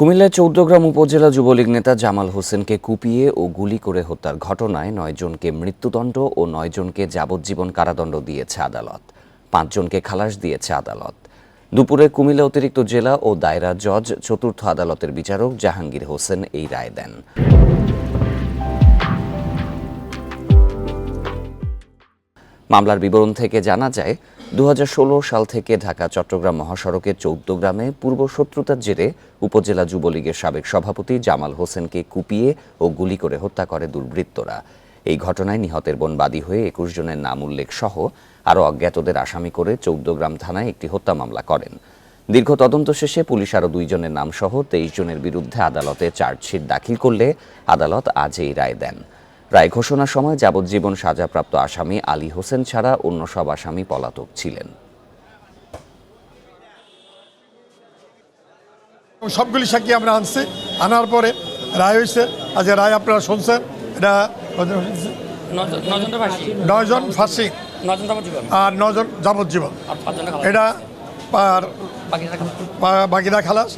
কুমিল্লার চৌদ্দগ্রাম উপজেলা যুবলীগ নেতা জামাল হোসেনকে কুপিয়ে ও গুলি করে হত্যার ঘটনায় ৯ জনকে মৃত্যুদণ্ড ও ৯ জনকে যাবজ্জীবন কারাদণ্ড দিয়েছে আদালত। ৫ জনকে খালাস দিয়েছে আদালত। দুপুরে কুমিল্লা অতিরিক্ত জেলা ও দায়রা জজ চতুর্থ আদালতের বিচারক জাহাঙ্গীর হোসেন এই রায় দেন। মামলার বিবরণ থেকে জানা যায়, ২০১৬ সাল থেকে ঢাকা চট্টগ্রাম মহাসড়কের চৌদ্দগ্রামে পূর্ব শত্রুতার জেরে উপজেলা যুবলীগের সাবেক সভাপতি জামাল হোসেনকে কুপিয়ে ও গুলি করে হত্যা করে দুর্বৃত্তরা। এই ঘটনায় নিহতের বোন বাদী হয়ে ২১ জনের নাম উল্লেখ সহ আরও অজ্ঞাতদের আসামি করে চৌদ্দগ্রাম থানায় একটি হত্যা মামলা করেন। দীর্ঘ তদন্ত শেষে পুলিশ আরও ২ জনের নাম সহ ২৩ জনের বিরুদ্ধে আদালতে চার্জশিট দাখিল করলে আদালত আজ এই রায় দেন। রায় ঘোষণার সময় যাবজ্জীবন সাজাপ্রাপ্ত আসামি আলী হোসেন ছাড়া অন্য সব আসামি পলাতক ছিলেন। সবগুলি সাক্ষী আমরা আনছি, আনার পরে রায় হয়েছে। আজ রায় আপনারা শুনছেন, এটা ৯ জন ফাঁসি আর ৯ জন যাবজ্জীবন, এটা বাকিরা খালাস।